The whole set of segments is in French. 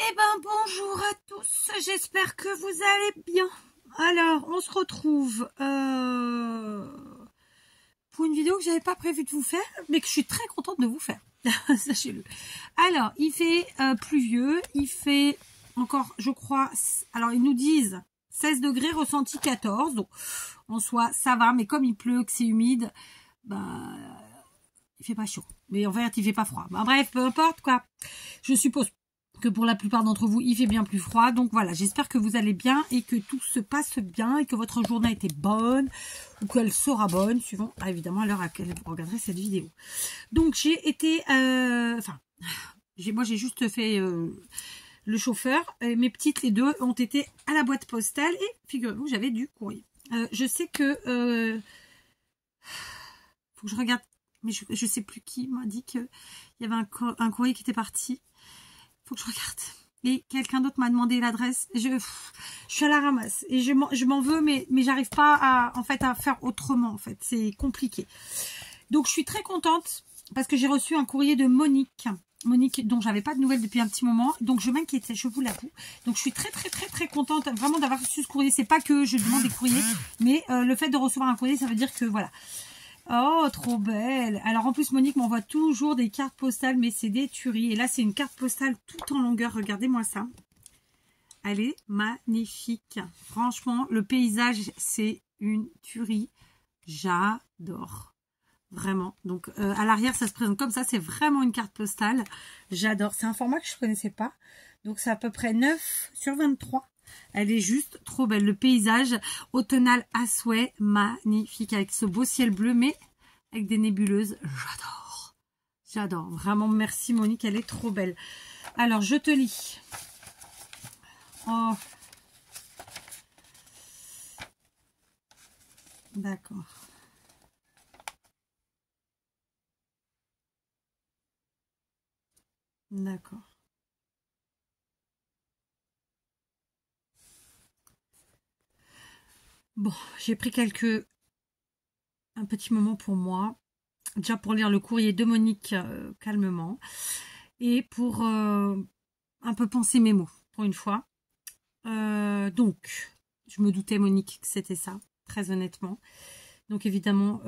Eh ben bonjour à tous, j'espère que vous allez bien. Alors, on se retrouve pour une vidéo que j'avais pas prévu de vous faire, mais que je suis très contente de vous faire, sachez-le. Alors, il fait pluvieux, il fait encore, je crois, alors ils nous disent 16 degrés, ressenti 14, donc en soi ça va, mais comme il pleut, que c'est humide, bah il fait pas chaud, mais en fait il fait pas froid. Bah, bref, peu importe quoi. Je suppose que pour la plupart d'entre vous, il fait bien plus froid. Donc voilà, j'espère que vous allez bien et que tout se passe bien et que votre journée a été bonne ou qu'elle sera bonne, suivant évidemment à l'heure à laquelle vous regarderez cette vidéo. Donc j'ai été... moi j'ai juste fait le chauffeur. Et mes petites, les deux, ont été à la boîte postale et figurez-vous, j'avais du courrier. Je sais que... faut que je regarde, mais je sais plus qui m'a dit qu'il y avait un courrier qui était parti. Faut que je regarde. Et quelqu'un d'autre m'a demandé l'adresse. Je suis à la ramasse et je m'en veux, mais j'arrive pas à faire autrement. En fait, c'est compliqué. Donc je suis très contente parce que j'ai reçu un courrier de Monique dont j'avais pas de nouvelles depuis un petit moment. Donc je m'inquiétais, je vous l'avoue. Donc je suis très contente vraiment d'avoir reçu ce courrier. C'est pas que je demande des courriers, mais le fait de recevoir un courrier, ça veut dire que voilà. Oh, trop belle. Alors, en plus, Monique m'envoie toujours des cartes postales, mais c'est des tueries. Et là, c'est une carte postale tout en longueur. Regardez-moi ça. Elle est magnifique. Franchement, le paysage, c'est une tuerie. J'adore. Vraiment. Donc, à l'arrière, ça se présente comme ça. C'est vraiment une carte postale. J'adore. C'est un format que je ne connaissais pas. Donc, c'est à peu près 9/23. Elle est juste trop belle. Le paysage automnal à souhait, magnifique, avec ce beau ciel bleu, mais avec des nébuleuses. J'adore. J'adore. Vraiment, merci Monique, elle est trop belle. Alors, je te lis. Oh. D'accord. D'accord. Bon, j'ai pris un petit moment pour moi. Déjà pour lire le courrier de Monique calmement. Et pour un peu penser mes mots, pour une fois. Donc, je me doutais, Monique, que c'était ça, très honnêtement. Donc, évidemment,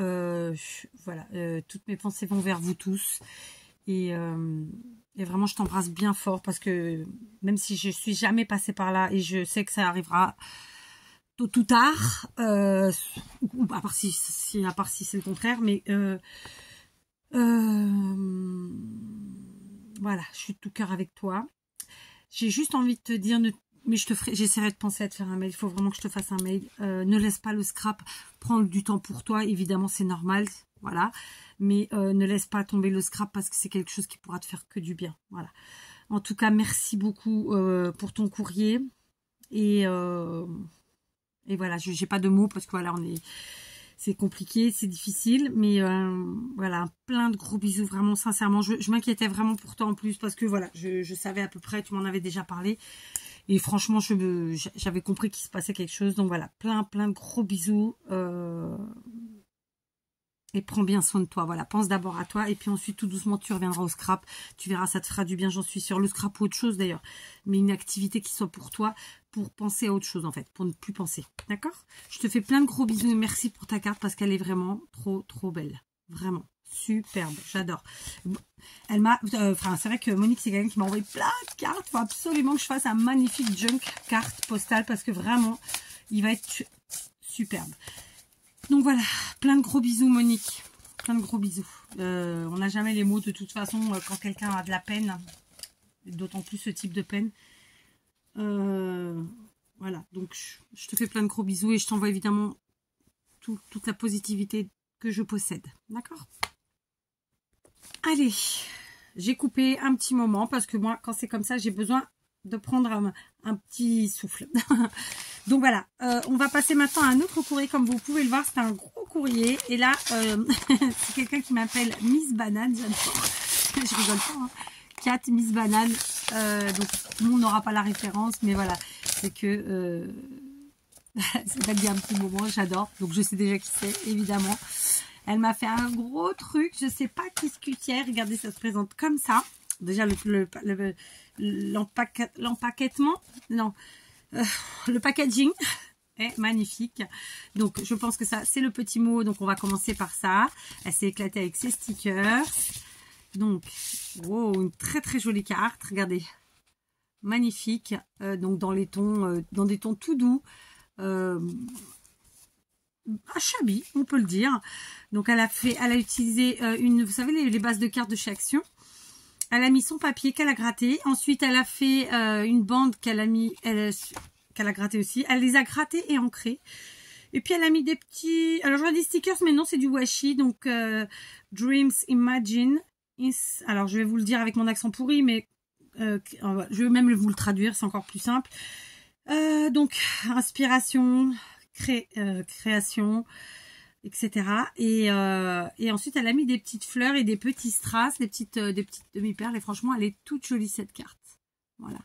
voilà, toutes mes pensées vont vers vous tous. Et vraiment, je t'embrasse bien fort parce que même si je suis jamais passée par là et je sais que ça arrivera tôt ou tard, ou à part si c'est le contraire, mais voilà, je suis de tout cœur avec toi. J'ai juste envie de te dire, mais j'essaierai de penser à te faire un mail. Il faut vraiment que je te fasse un mail. Ne laisse pas le scrap. Prends du temps pour toi. Évidemment, c'est normal. Voilà. Mais ne laisse pas tomber le scrap parce que c'est quelque chose qui pourra te faire que du bien. Voilà. En tout cas, merci beaucoup pour ton courrier. Et voilà, j'ai pas de mots parce que voilà, c'est compliqué, c'est difficile, mais voilà, plein de gros bisous, vraiment sincèrement. Je m'inquiétais vraiment pour toi en plus parce que voilà, je savais à peu près, tu m'en avais déjà parlé. Et franchement, j'avais compris qu'il se passait quelque chose. Donc voilà, plein de gros bisous. Et prends bien soin de toi. Voilà, pense d'abord à toi. Et puis ensuite, tout doucement, tu reviendras au scrap. Tu verras, ça te fera du bien, j'en suis sûre. Le scrap ou autre chose d'ailleurs. Mais une activité qui soit pour toi, pour penser à autre chose en fait. Pour ne plus penser. D'accord? Je te fais plein de gros bisous et merci pour ta carte parce qu'elle est vraiment trop belle. Vraiment. Superbe. J'adore. Elle m'a... c'est vrai que Monique, c'est quelqu'un qui m'a envoyé plein de cartes. Il faut absolument que je fasse un magnifique junk carte postale parce que vraiment, il va être superbe. Donc voilà, plein de gros bisous Monique, plein de gros bisous. On n'a jamais les mots de toute façon quand quelqu'un a de la peine, d'autant plus ce type de peine. Voilà, donc je te fais plein de gros bisous et je t'envoie évidemment toute la positivité que je possède. D'accord? Allez, j'ai coupé un petit moment parce que moi, quand c'est comme ça, j'ai besoin de prendre un petit souffle. Donc voilà, on va passer maintenant à un autre courrier. Comme vous pouvez le voir, c'est un gros courrier. Et là, c'est quelqu'un qui m'appelle Miss Banane. J'adore. Je rigole pas. Hein. Cat Miss Banane. Donc tout le monde n'aura pas la référence. Mais voilà, c'est que... c'est pas dit un petit moment. J'adore. Donc je sais déjà qui c'est, évidemment. Elle m'a fait un gros truc. Je sais pas qu'est-ce que c'est. Regardez, ça se présente comme ça. déjà l'empaquetement, non, le packaging est magnifique. Donc je pense que ça c'est le petit mot, donc on va commencer par ça. Elle s'est éclatée avec ses stickers. Donc wow, une très très jolie carte, regardez, magnifique. Donc dans les tons, dans des tons tout doux, shabby, on peut le dire. Donc elle a utilisé vous savez les bases de cartes de chez Action. Elle a mis son papier qu'elle a gratté. Ensuite elle a fait une bande qu'elle a mis, qu'elle a gratté aussi. Elle les a grattés et ancrés. Et puis elle a mis des petits, alors je vois des stickers, mais non, c'est du washi. Donc Dreams Imagine. Alors je vais vous le dire avec mon accent pourri, mais je vais même vous le traduire, c'est encore plus simple. Donc inspiration, création, etc. Et ensuite elle a mis des petites fleurs et des petits strass, des petites demi-perles. Et franchement, elle est toute jolie cette carte. Voilà.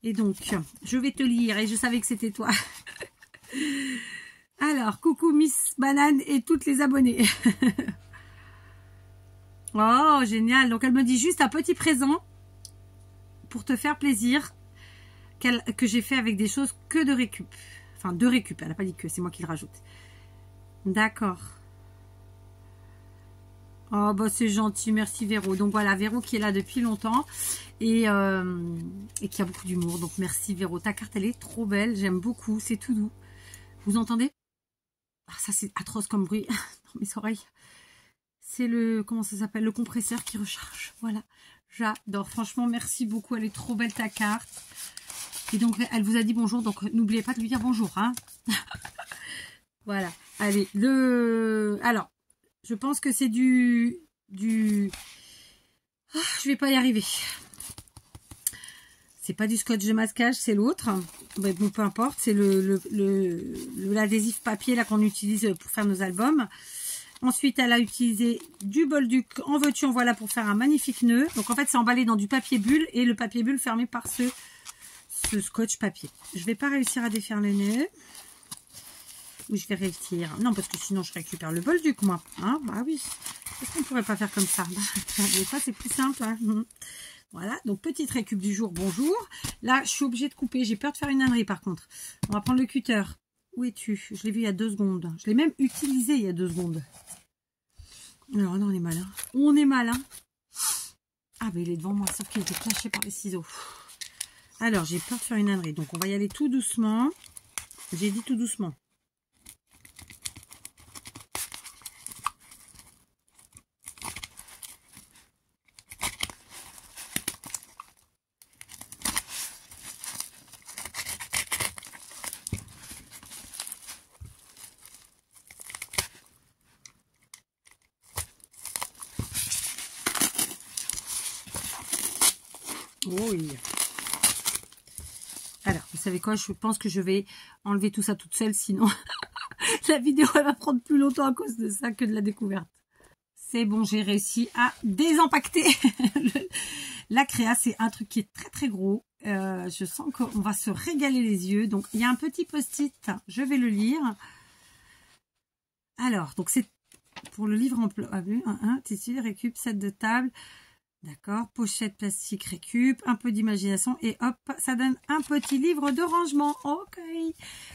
Et donc je vais te lire, et je savais que c'était toi. Alors, coucou Miss Banane et toutes les abonnées. Oh, génial. Donc, elle me dit juste un petit présent pour te faire plaisir que j'ai fait avec des choses que de récup. Enfin, de récup. Elle n'a pas dit que, c'est moi qui le rajoute. D'accord. Oh, bah c'est gentil. Merci Véro. Donc, voilà, Véro qui est là depuis longtemps et qui a beaucoup d'humour. Donc, merci Véro. Ta carte, elle est trop belle. J'aime beaucoup. C'est tout doux. Vous entendez? Ah, ça, c'est atroce comme bruit dans mes oreilles. C'est le, comment ça s'appelle, le compresseur qui recharge. Voilà, j'adore. Franchement, merci beaucoup. Elle est trop belle ta carte. Et donc, elle vous a dit bonjour. Donc, n'oubliez pas de lui dire bonjour. Hein. Voilà. Allez, alors, je pense que c'est du... Oh, je vais pas y arriver. C'est pas du scotch de masquage, c'est l'autre. Mais bon, peu importe. C'est l'adhésif papier là qu'on utilise pour faire nos albums. Ensuite, elle a utilisé du Bolduc en veux-tu, en voilà pour faire un magnifique nœud. Donc, en fait, c'est emballé dans du papier bulle et le papier bulle fermé par ce scotch papier. Je vais pas réussir à défaire le nœud. Ou je vais réussir. Non, parce que sinon, je récupère le Bolduc, moi. Hein, bah oui. Est-ce qu'on pourrait pas faire comme ça? Des fois, c'est plus simple. Hein. Voilà. Donc, petite récup du jour. Bonjour. Là, je suis obligée de couper. J'ai peur de faire une ânerie, par contre. On va prendre le cutter. Où es-tu? Je l'ai vu il y a 2 secondes. Je l'ai même utilisé il y a 2 secondes. Alors là, on est malin. On est malin. Ah, mais il est devant moi, sauf qu'il était caché par les ciseaux. Alors, j'ai peur de faire une ânerie. Donc, on va y aller tout doucement. J'ai dit tout doucement. Oui. Alors, vous savez quoi? Je pense que je vais enlever tout ça toute seule, sinon la vidéo elle va prendre plus longtemps à cause de ça que de la découverte. C'est bon, j'ai réussi à désempaqueter. La créa, c'est un truc qui est très très gros. Je sens qu'on va se régaler les yeux. Donc, il y a un petit post-it. Je vais le lire. Alors, donc c'est pour le livre emploi. Tissu, récup, set de table. D'accord, pochette plastique récup, un peu d'imagination et hop, ça donne un petit livre de rangement. Ok,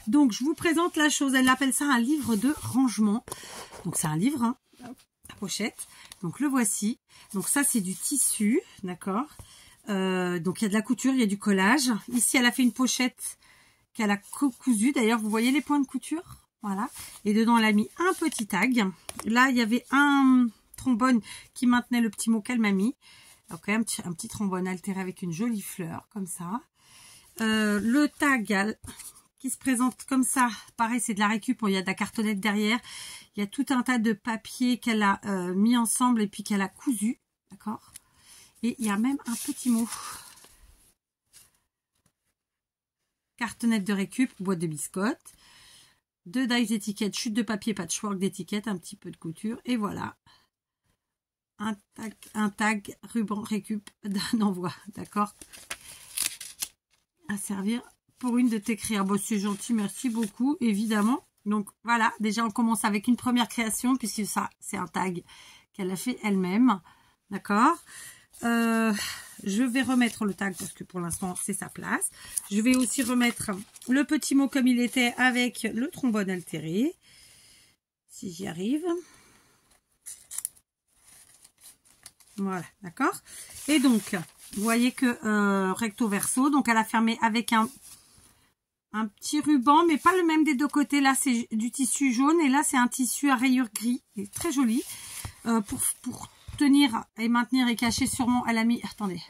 donc je vous présente la chose, elle appelle ça un livre de rangement. Donc c'est un livre, hein, la pochette, donc le voici. Donc ça c'est du tissu, d'accord. Donc il y a de la couture, il y a du collage. Ici elle a fait une pochette qu'elle a cousue, d'ailleurs vous voyez les points de couture, voilà. Et dedans elle a mis un petit tag. Là il y avait un trombone qui maintenait le petit mot qu'elle m'a mis. Donc un petit trombone altéré avec une jolie fleur comme ça. Le tag qui se présente comme ça, pareil c'est de la récup, il y a de la cartonnette derrière, il y a tout un tas de papier qu'elle a mis ensemble et puis qu'elle a cousu, d'accord. Et il y a même un petit mot. Cartonnette de récup, boîte de biscottes, 2 dies d'étiquettes, chute de papier, patchwork d'étiquettes, un petit peu de couture et voilà. Un tag ruban récup d'un envoi, d'accord, à servir pour une de tes créas. Bon, c'est gentil, merci beaucoup, évidemment. Donc voilà, déjà on commence avec une première création puisque ça c'est un tag qu'elle a fait elle-même, d'accord. je vais remettre le tag parce que pour l'instant, c'est sa place. Je vais aussi remettre le petit mot comme il était avec le trombone altéré. Si j'y arrive. Voilà, d'accord. Et donc, vous voyez que recto verso, donc elle a fermé avec un petit ruban, mais pas le même des deux côtés. Là, c'est du tissu jaune et là, c'est un tissu à rayures gris. Il est très joli. Pour tenir et maintenir et cacher sûrement, elle a mis, attendez,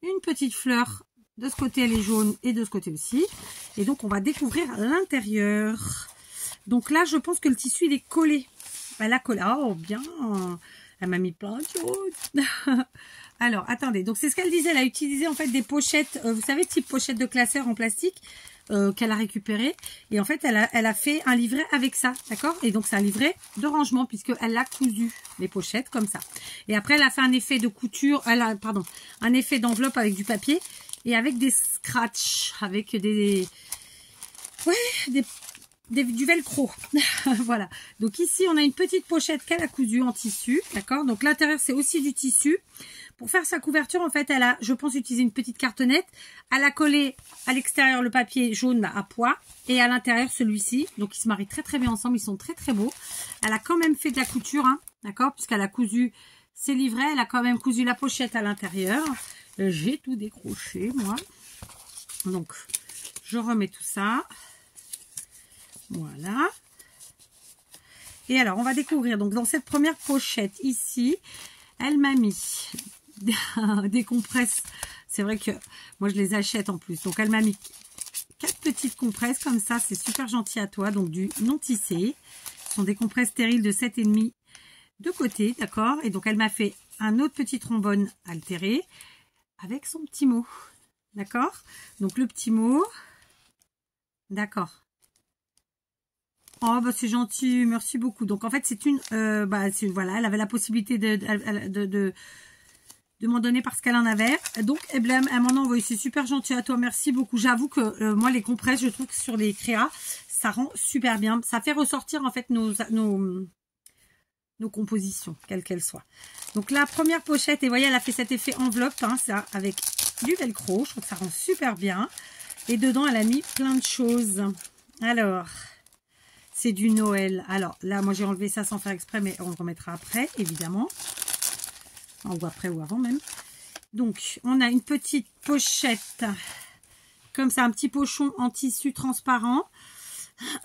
une petite fleur. De ce côté, elle est jaune et de ce côté aussi. Et donc, on va découvrir l'intérieur. Donc là, je pense que le tissu, il est collé. Elle a collé. Oh, bien. Elle m'a mis plein de choses. Alors, attendez. Donc, c'est ce qu'elle disait. Elle a utilisé en fait des pochettes, vous savez, type pochette de classeur en plastique qu'elle a récupéré. Et en fait, elle a fait un livret avec ça. D'accord? Et donc, c'est un livret de rangement puisqu'elle l'a cousu, les pochettes, comme ça. Et après, elle a fait un effet de couture, un effet d'enveloppe avec du papier et avec des scratchs, avec du velcro. Voilà. Donc ici, on a une petite pochette qu'elle a cousue en tissu. D'accord? Donc l'intérieur, c'est aussi du tissu. Pour faire sa couverture, en fait, elle a, je pense, utilisé une petite cartonnette. Elle a collé à l'extérieur le papier jaune à pois et à l'intérieur celui-ci. Donc ils se marient très très bien ensemble. Ils sont très très beaux. Elle a quand même fait de la couture, hein, d'accord? Puisqu'elle a cousu ses livrets. Elle a quand même cousu la pochette à l'intérieur. J'ai tout décroché, moi. Donc, je remets tout ça. Voilà. Et alors, on va découvrir. Donc, dans cette première pochette, ici, elle m'a mis des compresses. C'est vrai que moi, je les achète en plus. Donc, elle m'a mis 4 petites compresses comme ça. C'est super gentil à toi. Donc, du non tissé. Ce sont des compresses stériles de 7,5 de côté. D'accord? Et donc, elle m'a fait un autre petit trombone altéré avec son petit mot. D'accord? Donc, le petit mot. D'accord. Oh, bah c'est gentil, merci beaucoup. Donc en fait c'est une, voilà, elle avait la possibilité de m'en donner parce qu'elle en avait. Donc elle m'en a envoyé. C'est super gentil à toi, merci beaucoup. J'avoue que moi les compresses, je trouve que sur les créas, ça rend super bien. Ça fait ressortir en fait nos compositions, quelles qu'elles soient. Donc la première pochette, et vous voyez, elle a fait cet effet enveloppe, hein, ça, avec du velcro. Je trouve que ça rend super bien. Et dedans, elle a mis plein de choses. Alors, c'est du Noël. Alors là, moi j'ai enlevé ça sans faire exprès, mais on le remettra après, évidemment. Ou après ou avant même. Donc, on a une petite pochette, comme ça, un petit pochon en tissu transparent.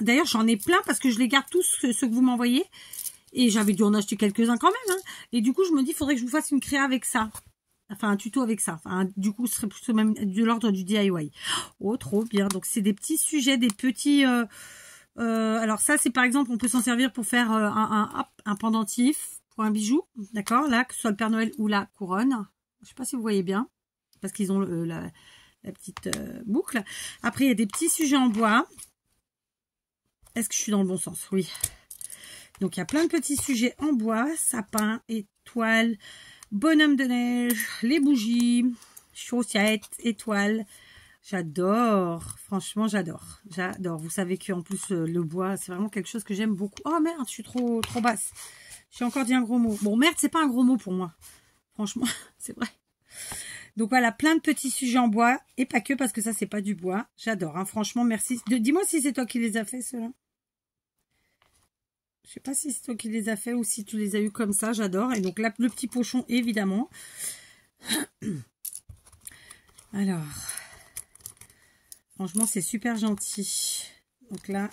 D'ailleurs, j'en ai plein parce que je les garde tous, ceux que vous m'envoyez. Et j'avais dû en acheter quelques-uns quand même. Hein. Et du coup, je me dis, il faudrait que je vous fasse une créa avec ça. Enfin, un tuto avec ça. Enfin, du coup, ce serait plutôt même de l'ordre du DIY. Oh, trop bien. Donc, c'est des petits sujets, des petits... alors ça, c'est par exemple, on peut s'en servir pour faire un pendentif pour un bijou. D'accord? Là, que ce soit le Père Noël ou la couronne. Je sais pas si vous voyez bien. Parce qu'ils ont la petite boucle. Après, il y a des petits sujets en bois. Est-ce que je suis dans le bon sens? Oui. Donc, il y a plein de petits sujets en bois. Sapin, étoile, bonhomme de neige, les bougies, chaussettes, étoiles. J'adore. Franchement, j'adore. J'adore. Vous savez qu'en plus, le bois, c'est vraiment quelque chose que j'aime beaucoup. Oh merde, je suis trop basse. J'ai encore dit un gros mot. Bon, merde, c'est pas un gros mot pour moi. Franchement, c'est vrai. Donc voilà, plein de petits sujets en bois. Et pas que, parce que ça, c'est pas du bois. J'adore. Hein. Franchement, merci. Dis-moi si c'est toi qui les as fait, ceux-là. Je sais pas si c'est toi qui les as fait ou si tu les as eu comme ça. J'adore. Et donc là, le petit pochon, évidemment. Alors, franchement, c'est super gentil. Donc là,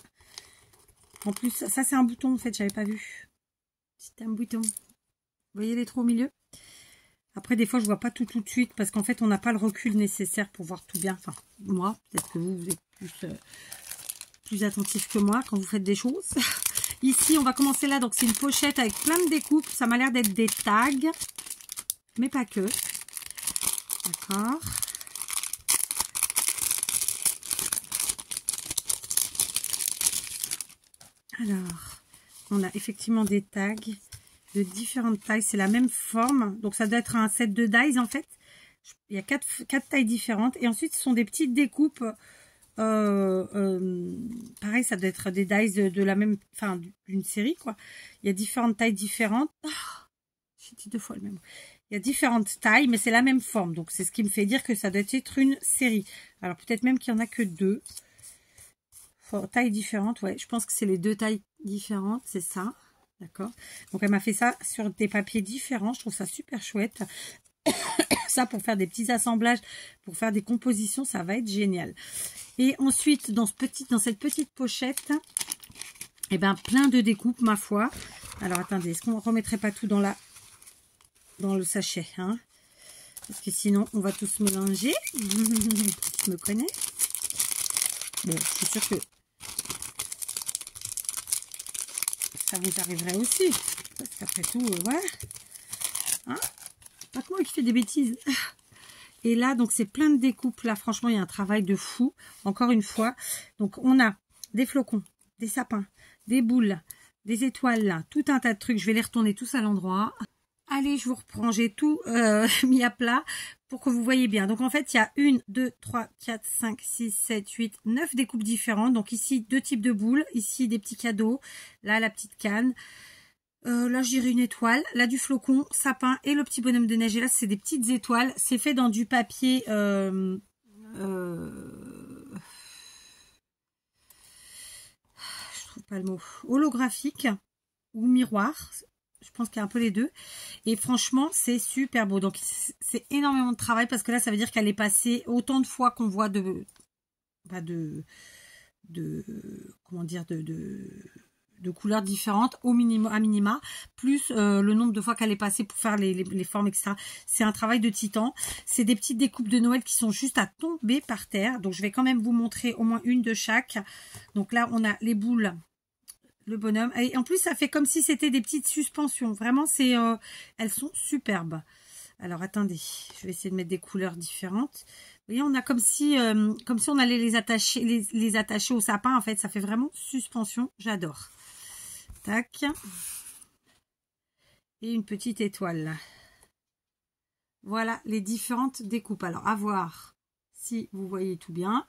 en plus, ça c'est un bouton en fait, j'avais pas vu. C'est un bouton. Vous voyez les trous au milieu? Après, des fois, je vois pas tout de suite parce qu'en fait, on n'a pas le recul nécessaire pour voir tout bien. Enfin, moi, peut-être que vous êtes plus attentif que moi quand vous faites des choses. Ici, on va commencer là. Donc, c'est une pochette avec plein de découpes. Ça m'a l'air d'être des tags, mais pas que. D'accord. Alors, on a effectivement des tags de différentes tailles. C'est la même forme. Donc, ça doit être un set de dies en fait. Il y a quatre tailles différentes. Et ensuite, ce sont des petites découpes. Pareil, ça doit être des dies de la même, enfin, d'une série, quoi. Il y a différentes tailles différentes. Oh, j'ai dit 2 fois le même. Il y a différentes tailles, mais c'est la même forme. Donc, c'est ce qui me fait dire que ça doit être une série. Alors, peut-être même qu'il n'y en a que 2. Tailles différentes, ouais. Je pense que c'est les 2 tailles différentes, c'est ça. D'accord. Donc, elle m'a fait ça sur des papiers différents. Je trouve ça super chouette. Ça, pour faire des petits assemblages, pour faire des compositions, ça va être génial. Et ensuite, dans cette petite pochette, eh ben, plein de découpes, ma foi. Alors, attendez, est-ce qu'on ne remettrait pas tout dans le sachet, hein? Parce que sinon, on va tous mélanger. Tu me connais? Bon, je suis sûre que ça vous arriverait aussi. Parce qu'après tout, voilà. Hein? Pas que moi qui fais des bêtises. Et là, donc, c'est plein de découpes. Là, franchement, il y a un travail de fou. Encore une fois. Donc, on a des flocons, des sapins, des boules, des étoiles, là. Tout un tas de trucs. Je vais les retourner tous à l'endroit. Allez, je vous reprends. J'ai tout mis à plat pour que vous voyez bien. Donc, en fait, il y a 1, 2, 3, 4, 5, 6, 7, 8, 9 découpes différentes. Donc, ici, 2 types de boules. Ici, des petits cadeaux. Là, la petite canne. Là, je dirais une étoile. Là, du flocon, sapin et le petit bonhomme de neige. Et là, c'est des petites étoiles. C'est fait dans du papier... je trouve pas le mot. Holographique ou miroir. Je pense qu'il y a un peu les deux. Et franchement, c'est super beau. Donc, c'est énormément de travail parce que là, ça veut dire qu'elle est passée autant de fois qu'on voit comment dire, de couleurs différentes au minimum, à minima, plus le nombre de fois qu'elle est passée pour faire les formes, etc. C'est un travail de titan. C'est des petites découpes de Noël qui sont juste à tomber par terre. Donc, je vais quand même vous montrer au moins une de chaque. Donc là, on a les boules, le bonhomme. Et en plus, ça fait comme si c'était des petites suspensions. Vraiment, elles sont superbes. Alors, attendez, je vais essayer de mettre des couleurs différentes. Vous voyez, on a comme si on allait les attacher au sapin. En fait, ça fait vraiment suspension. J'adore. Tac. Et une petite étoile là. Voilà les différentes découpes. Alors, à voir si vous voyez tout bien.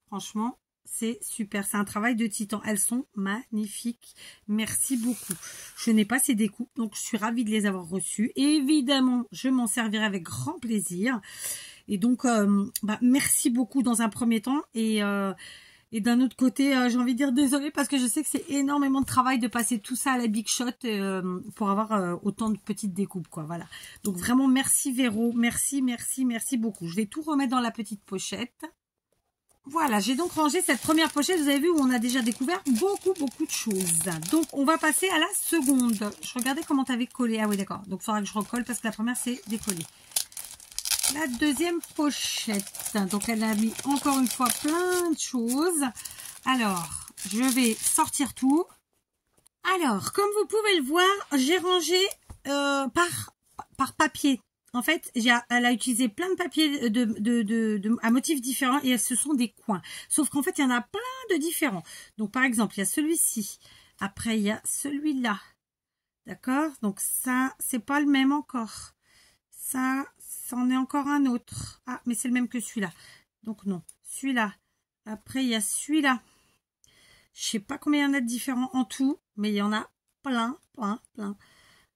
Franchement, c'est super. C'est un travail de titan. Elles sont magnifiques. Merci beaucoup. Je n'ai pas ces découpes, donc je suis ravie de les avoir reçues. Et évidemment, je m'en servirai avec grand plaisir. Et donc, merci beaucoup dans un premier temps. Et d'un autre côté, j'ai envie de dire désolée parce que je sais que c'est énormément de travail de passer tout ça à la Big Shot pour avoir autant de petites découpes, quoi. Voilà. Donc vraiment, merci Véro. Merci, merci, merci beaucoup. Je vais tout remettre dans la petite pochette. Voilà, j'ai donc rangé cette première pochette, vous avez vu, où on a déjà découvert beaucoup de choses. Donc, on va passer à la seconde. Je regardais comment tu avais collé. Ah oui, d'accord. Donc, il faudra que je recolle parce que la première, c'est décollé. La deuxième pochette. Donc, elle a mis encore une fois plein de choses. Alors, je vais sortir tout. Alors, comme vous pouvez le voir, j'ai rangé par papier. En fait, elle a utilisé plein de papiers à motifs différents et ce sont des coins. Sauf qu'en fait, il y en a plein de différents. Donc, par exemple, il y a celui-ci. Après, il y a celui-là. D'accord? Donc, ça, c'est pas le même encore. Ça en est encore un autre. Ah, mais c'est le même que celui-là. Donc, non. Celui-là. Après, il y a celui-là. Je sais pas combien il y en a de différents en tout, mais il y en a plein.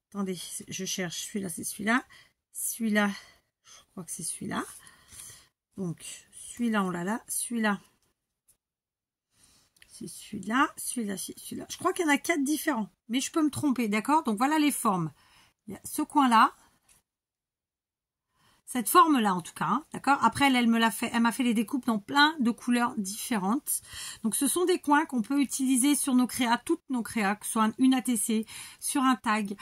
Attendez, je cherche. Celui-là, c'est celui-là. Celui-là, je crois que c'est celui-là. Donc, celui-là, on l'a là. Celui-là, c'est celui-là. Celui-là, c'est celui-là. Je crois qu'il y en a 4 différents, mais je peux me tromper, d'accord? Donc, voilà les formes. Il y a ce coin-là. Cette forme-là, en tout cas, hein, d'accord? Après, elle m'a fait les découpes dans plein de couleurs différentes. Donc, ce sont des coins qu'on peut utiliser sur nos créas, toutes nos créas, que ce soit une ATC, sur un tag,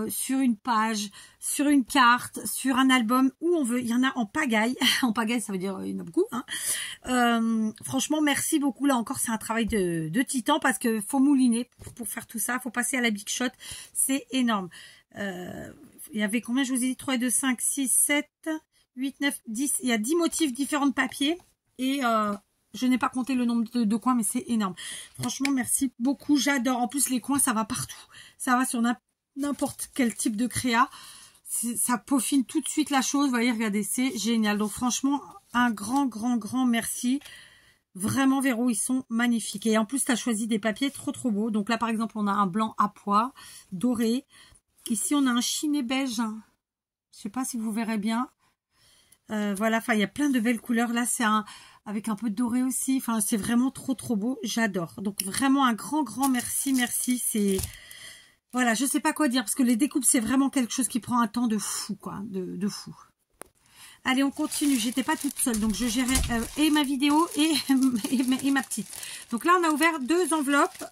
sur une page, sur une carte, sur un album, où on veut. Il y en a en pagaille. En pagaille, ça veut dire il y en a beaucoup. Hein. Franchement, merci beaucoup. Là encore, c'est un travail de titan parce que faut mouliner pour faire tout ça. Faut passer à la Big Shot. C'est énorme. Il y avait combien, je vous ai dit, 3, 2, 5, 6, 7, 8, 9, 10. Il y a 10 motifs différents de papier. Et je n'ai pas compté le nombre de coins, mais c'est énorme. Franchement, merci beaucoup. J'adore. En plus, les coins, ça va partout. Ça va sur n'importe quel type de créa. Ça peaufine tout de suite la chose. Vous voyez, regardez, c'est génial. Donc, franchement, un grand merci. Vraiment, Véro, ils sont magnifiques. Et en plus, tu as choisi des papiers trop beaux. Donc là, par exemple, on a un blanc à pois, doré. Ici, on a un chiné beige. Je sais pas si vous verrez bien. Voilà, enfin, il y a plein de belles couleurs. Là, c'est un avec un peu de doré aussi. Enfin, c'est vraiment trop, trop beau. J'adore. Donc, vraiment un grand, grand merci. Merci. C'est... Voilà, je sais pas quoi dire parce que les découpes, c'est vraiment quelque chose qui prend un temps de fou, quoi. De fou. Allez, on continue. J'étais pas toute seule, donc je gérais et ma vidéo et ma petite. Donc là, on a ouvert 2 enveloppes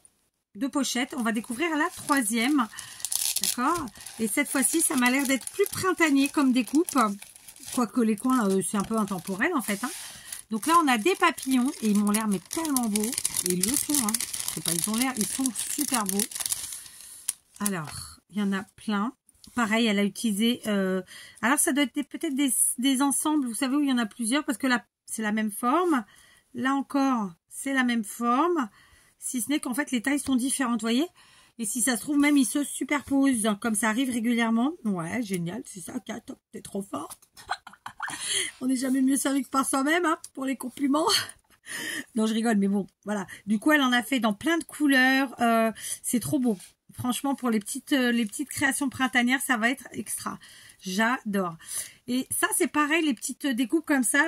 de pochettes. On va découvrir la 3e. D'accord. Et cette fois-ci, ça m'a l'air d'être plus printanier comme découpe. Quoique les coins, c'est un peu intemporel en fait. Hein. Donc là, on a des papillons et ils m'ont l'air mais tellement beaux. Et ils le sont. Hein. Je sais pas, ils sont super beaux. Alors, il y en a plein. Pareil, elle a utilisé... alors, ça doit être peut-être des ensembles, vous savez, où il y en a plusieurs, parce que là, c'est la même forme. Là encore, c'est la même forme. Si ce n'est qu'en fait, les tailles sont différentes, vous voyez. Et si ça se trouve, même, ils se superposent, comme ça arrive régulièrement. Ouais, génial, c'est ça, Kat, t'es trop fort. On n'est jamais mieux servi que par soi-même, hein, pour les compliments. Non, je rigole, mais bon, voilà. Du coup, elle en a fait dans plein de couleurs. C'est trop beau. Franchement, pour les petites créations printanières, ça va être extra. J'adore. Et ça, c'est pareil, les petites découpes comme ça.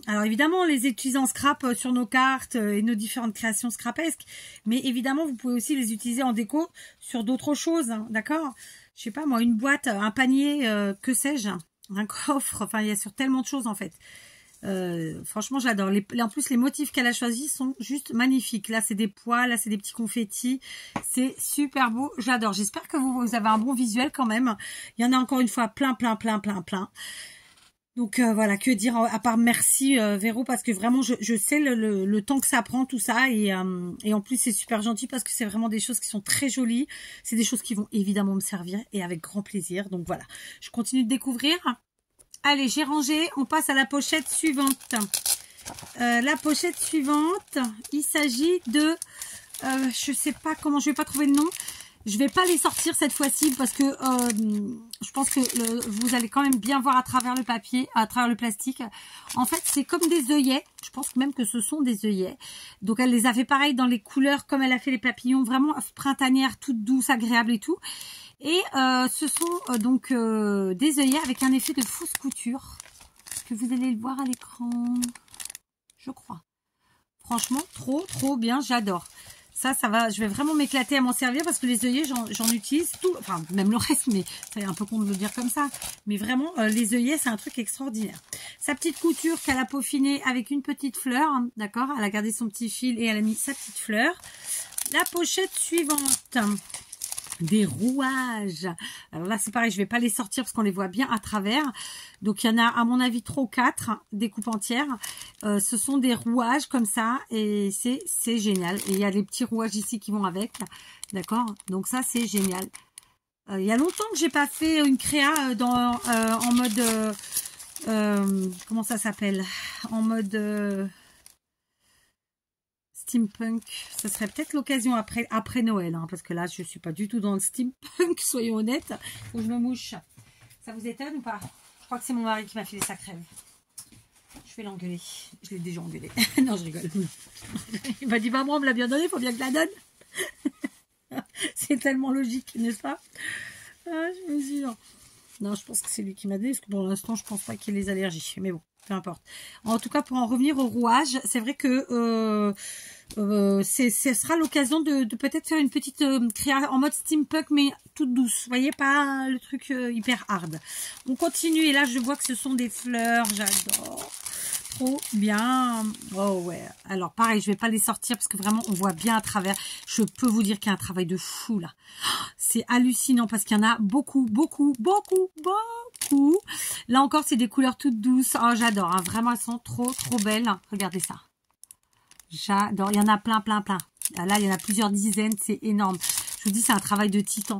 Alors, évidemment, on les utilise en scrap sur nos cartes et nos différentes créations scrapesques. Mais évidemment, vous pouvez aussi les utiliser en déco sur d'autres choses. Hein, d'accord? Je sais pas, moi, une boîte, un panier, que sais-je, un coffre. Enfin, il y a sur tellement de choses, en fait. Franchement, j'adore. En plus, les motifs qu'elle a choisis sont juste magnifiques. Là, c'est des pois, là, c'est des petits confettis. C'est super beau. J'adore. J'espère que vous avez un bon visuel quand même. Il y en a encore une fois plein. Donc, voilà, que dire à part merci, Véro, parce que vraiment, je sais le temps que ça prend, tout ça. Et en plus, c'est super gentil parce que c'est vraiment des choses qui sont très jolies. C'est des choses qui vont évidemment me servir et avec grand plaisir. Donc, voilà. Je continue de découvrir. Allez, j'ai rangé. On passe à la pochette suivante. La pochette suivante, il s'agit de... je sais pas comment, je vais pas trouver le nom. Je vais pas les sortir cette fois-ci parce que je pense que vous allez quand même bien voir à travers le papier, à travers le plastique. En fait, c'est comme des œillets. Je pense même que ce sont des œillets. Donc, elle les a fait pareil dans les couleurs comme elle a fait les papillons. Vraiment printanières, toutes douces, agréables et tout. Et ce sont donc des œillets avec un effet de fausse couture. Est-ce que vous allez le voir à l'écran? Je crois. Franchement, trop bien, j'adore. Ça va, je vais vraiment m'éclater à m'en servir parce que les œillets, j'en utilise tout. Enfin, même le reste, mais c'est un peu con de le dire comme ça. Mais vraiment, les œillets, c'est un truc extraordinaire. Sa petite couture qu'elle a peaufinée avec une petite fleur, hein, d'accord? Elle a gardé son petit fil et elle a mis sa petite fleur. La pochette suivante. Des rouages. Alors là, c'est pareil, je vais pas les sortir parce qu'on les voit bien à travers. Donc, il y en a, à mon avis, 3 ou 4 découpes entières. Ce sont des rouages comme ça et c'est génial. Et il y a les petits rouages ici qui vont avec. D'accord? Donc, ça, c'est génial. Il y a longtemps que j'ai pas fait une créa en mode... comment ça s'appelle? En mode... steampunk, ça serait peut-être l'occasion après Noël, hein, parce que là, je suis pas du tout dans le steampunk, soyons honnêtes. Faut que je me mouche. Ça vous étonne ou pas? Je crois que c'est mon mari qui m'a filé sa crève. Je vais l'engueuler. Je l'ai déjà engueulé. Non, je rigole. Il m'a dit, maman, on me l'a bien donné, il faut bien que je la donne. C'est tellement logique, n'est-ce pas? Ah, je me jure. Non, je pense que c'est lui qui m'a donné, parce que pour l'instant, je pense pas qu'il y ait les allergies. Mais bon, peu importe. En tout cas, pour en revenir au rouage, c'est vrai que ce sera l'occasion de peut-être faire une petite créa en mode steampunk, mais toute douce. Vous voyez, pas le truc hyper hard. On continue, et là, je vois que ce sont des fleurs. J'adore. Trop bien. Oh ouais. Alors pareil, je vais pas les sortir parce que vraiment on voit bien à travers. Je peux vous dire qu'il y a un travail de fou là. C'est hallucinant parce qu'il y en a beaucoup. Là encore, c'est des couleurs toutes douces. Oh, j'adore. Hein. Vraiment, elles sont trop belles. Regardez ça. J'adore. Il y en a plein. Là, il y en a plusieurs dizaines. C'est énorme. Je vous dis, c'est un travail de titan.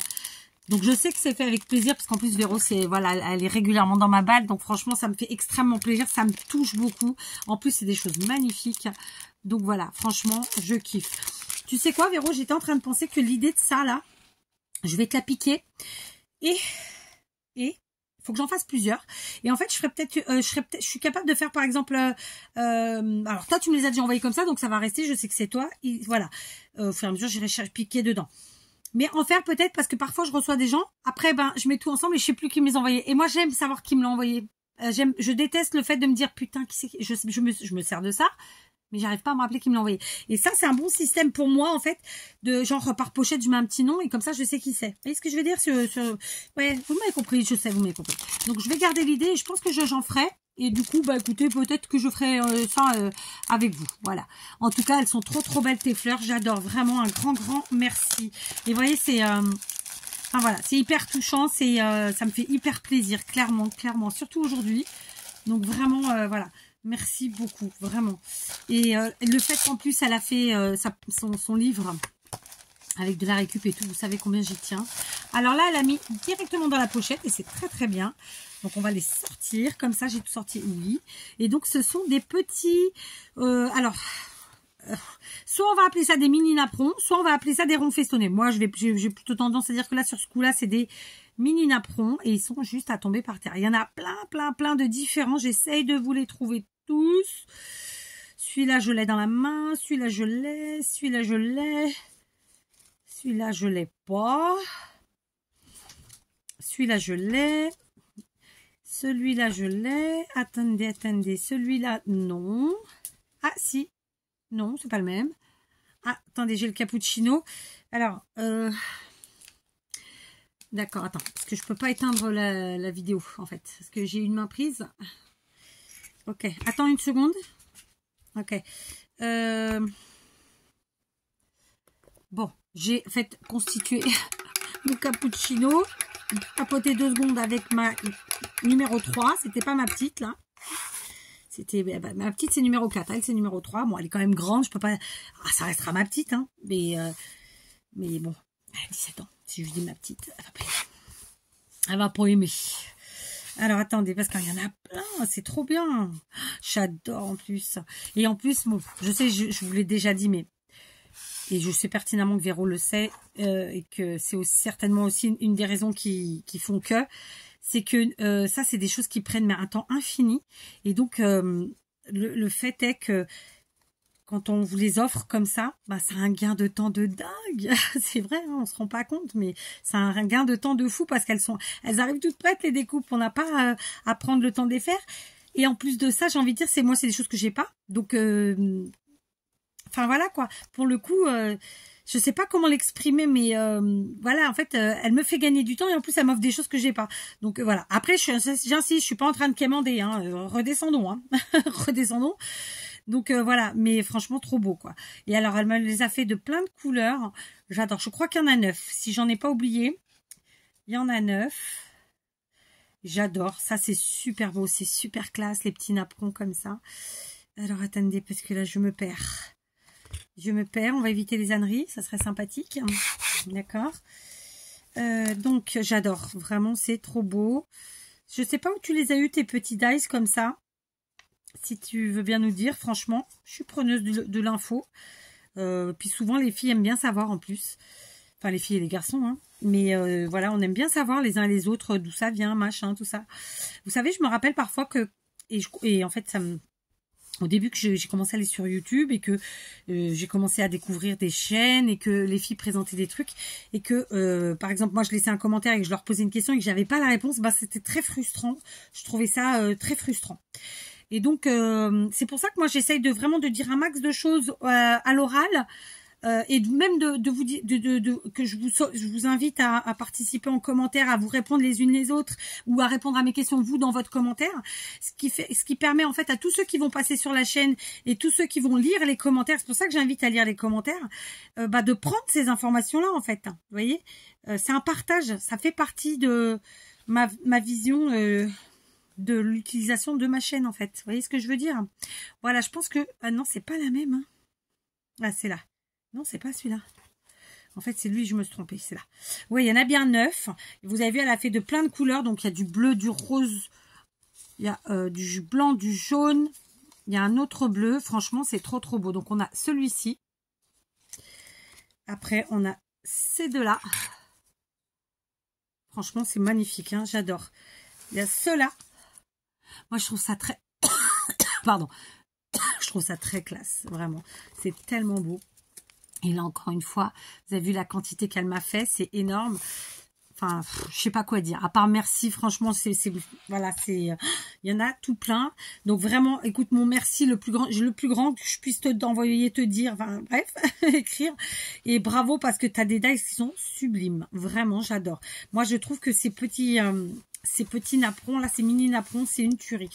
Donc, je sais que c'est fait avec plaisir parce qu'en plus, Véro, voilà, elle est régulièrement dans ma balle. Donc, franchement, ça me fait extrêmement plaisir. Ça me touche beaucoup. En plus, c'est des choses magnifiques. Donc, voilà, franchement, je kiffe. Tu sais quoi, Véro? J'étais en train de penser que l'idée de ça, là, je vais te la piquer. Et faut que j'en fasse plusieurs. Et en fait, je suis capable de faire, par exemple, alors toi, tu me les as déjà envoyés comme ça, donc ça va rester. Je sais que c'est toi. Et voilà. Au fur et à mesure, j'irai piquer dedans. Mais en faire peut-être parce que parfois je reçois des gens. Après, ben, je mets tout ensemble et je sais plus qui me les a envoyés. Et moi, j'aime savoir qui me l'a envoyé. Je déteste le fait de me dire, putain, qui c'est qui... je me sers de ça. Mais j'arrive pas à me rappeler qui me l'a envoyé. Et ça, c'est un bon système pour moi, en fait, de genre par pochette, je mets un petit nom et comme ça, je sais qui c'est. Vous voyez ce que je veux dire Ouais, vous m'avez compris, je sais, vous m'avez compris. Donc, je vais garder l'idée et je pense que j'en ferai. Et du coup, bah écoutez, peut-être que je ferai ça avec vous. Voilà. En tout cas, elles sont trop belles tes fleurs. J'adore vraiment. Un grand merci. Et vous voyez, c'est... enfin voilà, c'est hyper touchant. C'est ça me fait hyper plaisir, clairement. Surtout aujourd'hui. Donc vraiment, voilà. Merci beaucoup, vraiment. Et le fait qu'en plus, elle a fait son livre avec de la récup et tout, vous savez combien j'y tiens. Alors là, elle a mis directement dans la pochette et c'est très bien. Donc, on va les sortir. Comme ça, j'ai tout sorti, oui. Et donc, ce sont des petits... soit on va appeler ça des mini napperons, soit on va appeler ça des ronds festonnés. Moi, j'ai plutôt tendance à dire que là, sur ce coup-là, c'est des mini napperons et ils sont juste à tomber par terre. Il y en a plein de différents. J'essaye de vous les trouver tous. Celui-là, je l'ai dans la main. Celui-là, je l'ai. Celui-là, je l'ai. Celui-là, je l'ai pas. Celui-là, je l'ai. Celui-là, je l'ai. Attendez. Celui-là, non. Ah, si. Non, c'est pas le même. Ah, attendez, j'ai le cappuccino. Alors, d'accord, attends. Parce que je peux pas éteindre la vidéo, en fait. Parce que j'ai une main prise. Ok, attends une seconde. Ok. Bon, j'ai fait constituer mon cappuccino. Papoter 2 secondes avec ma numéro 3. C'était pas ma petite, là. C'était ma petite, c'est numéro 4. Elle, c'est numéro 3. Bon, elle est quand même grande. Je peux pas... Ah, ça restera ma petite, hein. Mais bon, elle a 17 ans. Si je dis ma petite, elle va pas aimer. Alors, attendez, parce qu'il y en a plein. C'est trop bien. J'adore, en plus. Et en plus, bon, je sais, je vous l'ai déjà dit, mais... Et je sais pertinemment que Véro le sait. Et que c'est certainement aussi une des raisons qui font que... C'est que ça, c'est des choses qui prennent un temps infini. Et donc, le fait est que quand on vous les offre comme ça, bah, c'est un gain de temps de dingue. C'est vrai, hein, on se rend pas compte, mais c'est un gain de temps de fou parce elles arrivent toutes prêtes, les découpes. On n'a pas à prendre le temps de les faire. Et en plus de ça, j'ai envie de dire, c'est des choses que j'ai pas. Donc, enfin voilà quoi. Pour le coup... je sais pas comment l'exprimer, mais voilà, en fait, elle me fait gagner du temps et en plus, elle m'offre des choses que j'ai pas. Donc voilà. Après, j'insiste, je suis pas en train de quémander, hein. Redescendons, hein. Redescendons. Donc voilà, mais franchement, trop beau, quoi. Et alors, elle me les a fait de plein de couleurs. J'adore. Je crois qu'il y en a 9. Si j'en ai pas oublié, il y en a 9. J'adore. Ça, c'est super beau. C'est super classe, les petits napperons comme ça. Alors, attendez, parce que là, je me perds. On va éviter les âneries, ça serait sympathique. D'accord. Donc, j'adore. Vraiment, c'est trop beau. Je sais pas où tu les as eu, tes petits dice comme ça. Si tu veux bien nous dire, franchement, je suis preneuse de l'info. Puis souvent, les filles aiment bien savoir en plus. Enfin, les filles et les garçons, hein. Mais voilà, on aime bien savoir les uns et les autres d'où ça vient, machin, tout ça. Vous savez, je me rappelle parfois que... Et en fait, ça me... Au début que j'ai commencé à aller sur YouTube et que j'ai commencé à découvrir des chaînes et que les filles présentaient des trucs et que par exemple moi je laissais un commentaire et que je leur posais une question et que j'avais pas la réponse, bah c'était très frustrant. Je trouvais ça très frustrant. Et donc c'est pour ça que moi j'essaye vraiment de dire un max de choses à l'oral. Et même de vous dire que je vous invite à participer en commentaire, à vous répondre les unes les autres ou à répondre à mes questions vous dans votre commentaire, ce qui permet en fait à tous ceux qui vont passer sur la chaîne et tous ceux qui vont lire les commentaires, c'est pour ça que j'invite à lire les commentaires, de prendre ces informations là en fait, vous voyez, c'est un partage, ça fait partie de ma vision de l'utilisation de ma chaîne en fait, vous voyez ce que je veux dire. Voilà, je pense que non, c'est pas la même, hein. Ah, c'est là. Non, c'est pas celui-là. En fait, c'est lui, je me suis trompée, c'est là. Oui, il y en a bien 9. Vous avez vu, elle a fait de plein de couleurs. Donc, il y a du bleu, du rose, il y a du blanc, du jaune. Il y a un autre bleu. Franchement, c'est trop beau. Donc, on a celui-ci. Après, on a ces deux-là. Franchement, c'est magnifique, hein, j'adore. Il y a ceux-là. Moi, je trouve ça très... Pardon. Je trouve ça très classe, vraiment. C'est tellement beau. Et là, encore une fois, vous avez vu la quantité qu'elle m'a fait, c'est énorme. Enfin, je sais pas quoi dire. À part merci, franchement, voilà, il y en a tout plein. Donc vraiment, écoute, mon merci le plus grand que je puisse t'envoyer, te dire, enfin bref, écrire. Et bravo parce que tu as des dies qui sont sublimes. Vraiment, j'adore. Moi, je trouve que ces petits napperons là, ces mini napperons, c'est une tuerie.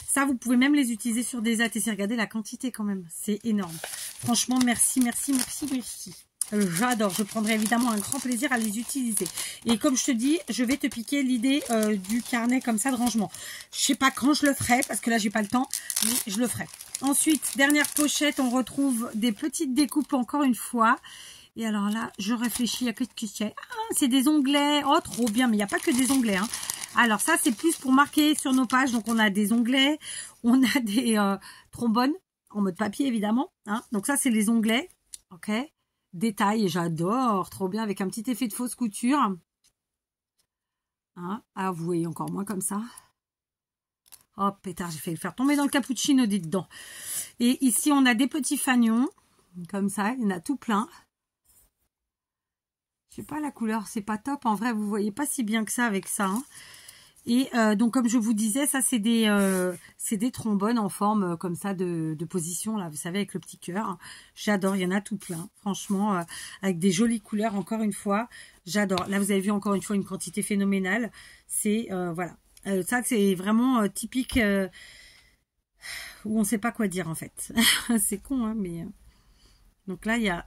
Ça, vous pouvez même les utiliser sur des ATC. Regardez la quantité quand même, c'est énorme. Franchement, merci, merci, merci, merci. J'adore, je prendrai évidemment un grand plaisir à les utiliser. Et comme je te dis, je vais te piquer l'idée du carnet comme ça de rangement. Je sais pas quand je le ferai, parce que là j'ai pas le temps, mais je le ferai. Ensuite, dernière pochette, on retrouve des petites découpes encore une fois. Et alors là, je réfléchis à ce que c'est. Ah, c'est des onglets. Oh, trop bien, mais il n'y a pas que des onglets. Hein. Alors ça, c'est plus pour marquer sur nos pages. Donc on a des onglets, on a des trombones, en mode papier évidemment. Hein. Donc ça, c'est les onglets. Ok. Détail, j'adore, trop bien, avec un petit effet de fausse couture. Hein, ah, vous voyez encore moins comme ça. Oh, pétard, j'ai fait le faire tomber dans le cappuccino, dit dedans. Et ici, on a des petits fanions, comme ça, il y en a tout plein. Je sais pas la couleur, c'est pas top. En vrai, vous voyez pas si bien que ça avec ça. Hein. Et donc, comme je vous disais, ça, c'est des trombones en forme comme ça de position, là, vous savez, avec le petit cœur. J'adore, il y en a tout plein, franchement, avec des jolies couleurs, encore une fois. J'adore. Là, vous avez vu encore une fois une quantité phénoménale. C'est, voilà. Ça, c'est vraiment typique où on sait pas quoi dire, en fait. C'est con, hein, mais... Donc là, il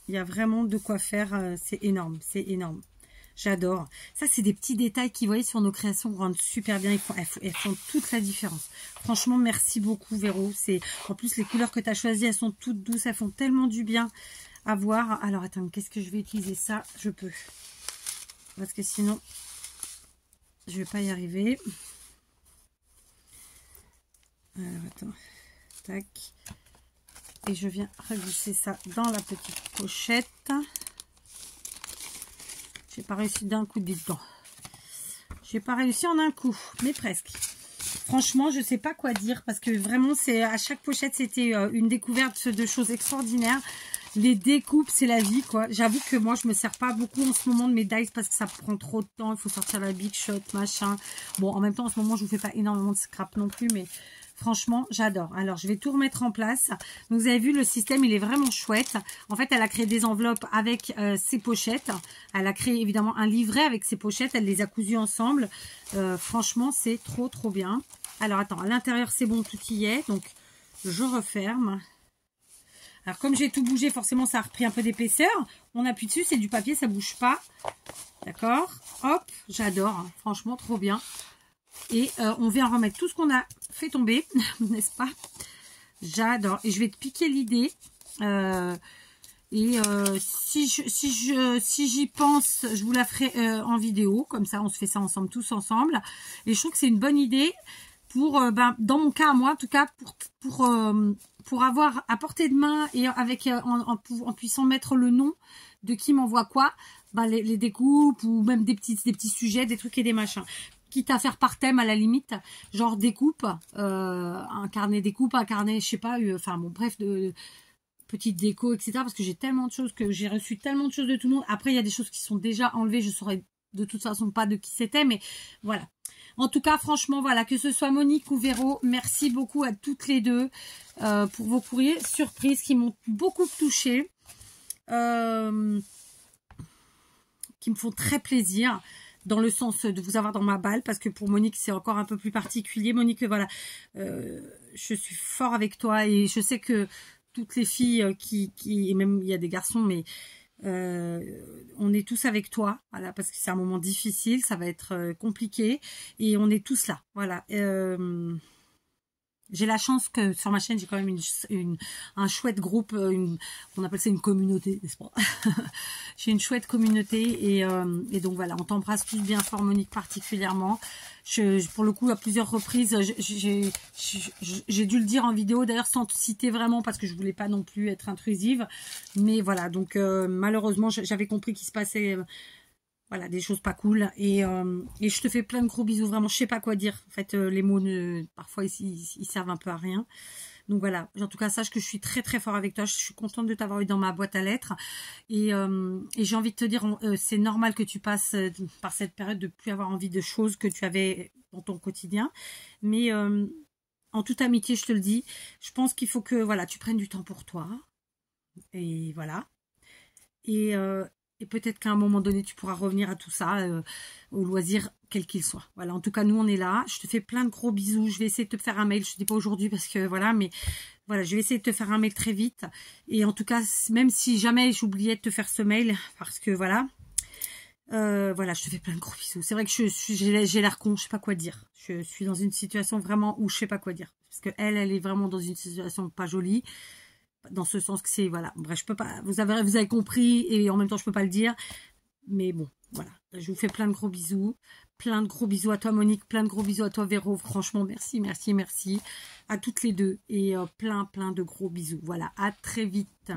y a vraiment de quoi faire. C'est énorme, c'est énorme. J'adore. Ça, c'est des petits détails qui, vous voyez, sur nos créations rendent super bien. Elles font toute la différence. Franchement, merci beaucoup, Véro. En plus, les couleurs que tu as choisies, elles sont toutes douces. Elles font tellement du bien à voir. Alors, attends, qu'est-ce que je vais utiliser? Ça, je peux. Parce que sinon, je vais pas y arriver. Alors, attends. Tac. Et je viens reglisser ça dans la petite pochette. J'ai pas réussi d'un coup, dites-donc. J'ai pas réussi en un coup, mais presque. Franchement, je sais pas quoi dire parce que vraiment, à chaque pochette, c'était une découverte de choses extraordinaires. Les découpes, c'est la vie, quoi. J'avoue que moi, je me sers pas beaucoup en ce moment de mes dies parce que ça prend trop de temps. Il faut sortir la Big Shot, machin. Bon, en même temps, en ce moment, je vous fais pas énormément de scrap non plus, mais franchement, j'adore. Alors, je vais tout remettre en place. Donc, vous avez vu, le système, il est vraiment chouette. En fait, elle a créé des enveloppes avec ses pochettes. Elle a créé, évidemment, un livret avec ses pochettes. Elle les a cousues ensemble. Franchement, c'est trop, trop bien. Alors, attends, à l'intérieur, c'est bon, tout y est. Donc, je referme. Alors, comme j'ai tout bougé, forcément, ça a repris un peu d'épaisseur. On appuie dessus, c'est du papier, ça bouge pas. D'accord? Hop, j'adore. Hein. Franchement, trop bien. Et on vient remettre tout ce qu'on a fait tomber, n'est-ce pas? J'adore. Et je vais te piquer l'idée. Si j'y pense, je vous la ferai en vidéo. Comme ça, on se fait ça ensemble, tous ensemble. Et je trouve que c'est une bonne idée pour, dans mon cas à moi, en tout cas, pour avoir à portée de main et avec en puissant mettre le nom de qui m'envoie quoi, les découpes ou même des petits sujets, des trucs et des machins. Quitte à faire par thème à la limite, genre découpe, un carnet découpe, un carnet, je sais pas, enfin bon, bref, de petites déco, etc. Parce que j'ai tellement de choses, que j'ai reçu tellement de choses de tout le monde. Après, il y a des choses qui sont déjà enlevées, je saurais de toute façon pas de qui c'était, mais voilà. En tout cas, franchement, voilà, que ce soit Monique ou Véro, merci beaucoup à toutes les deux pour vos courriers surprises qui m'ont beaucoup touchée, qui me font très plaisir. Dans le sens de vous avoir dans ma balle, parce que pour Monique, c'est encore un peu plus particulier. Monique, voilà, je suis fort avec toi et je sais que toutes les filles et même il y a des garçons, mais on est tous avec toi, voilà, parce que c'est un moment difficile, ça va être compliqué et on est tous là, voilà. J'ai la chance que sur ma chaîne, j'ai quand même un chouette groupe, on appelle ça une communauté, n'est-ce pas? J'ai une chouette communauté et donc voilà, on t'embrasse tous bien fort, Monique particulièrement. Pour le coup, à plusieurs reprises, j'ai dû le dire en vidéo, d'ailleurs sans te citer vraiment parce que je voulais pas non plus être intrusive. Mais voilà, donc malheureusement, j'avais compris qu'il se passait... Voilà, des choses pas cool. Et je te fais plein de gros bisous. Vraiment, je sais pas quoi dire. En fait, les mots, parfois, ils servent un peu à rien. Donc voilà, en tout cas, sache que je suis très très fort avec toi. Je suis contente de t'avoir eu dans ma boîte à lettres. Et j'ai envie de te dire, c'est normal que tu passes par cette période de plus avoir envie de choses que tu avais dans ton quotidien. Mais en toute amitié, je te le dis, je pense qu'il faut que voilà, tu prennes du temps pour toi. Et voilà. Et peut-être qu'à un moment donné, tu pourras revenir à tout ça, au loisir, quel qu'il soit. Voilà, en tout cas, nous, on est là. Je te fais plein de gros bisous. Je vais essayer de te faire un mail. Je ne te dis pas aujourd'hui parce que voilà, mais voilà, je vais essayer de te faire un mail très vite. Et en tout cas, même si jamais j'oubliais de te faire ce mail, parce que voilà, voilà, je te fais plein de gros bisous. C'est vrai que j'ai l'air con, je sais pas quoi dire. Je suis dans une situation vraiment où je sais pas quoi dire. Parce que elle est vraiment dans une situation pas jolie. Dans ce sens que c'est, voilà, bref, je peux pas, vous avez compris, et en même temps, je peux pas le dire, mais bon, voilà, je vous fais plein de gros bisous à toi, Monique, plein de gros bisous à toi, Véro, franchement, merci, merci, merci, à toutes les deux, et plein de gros bisous, voilà, à très vite.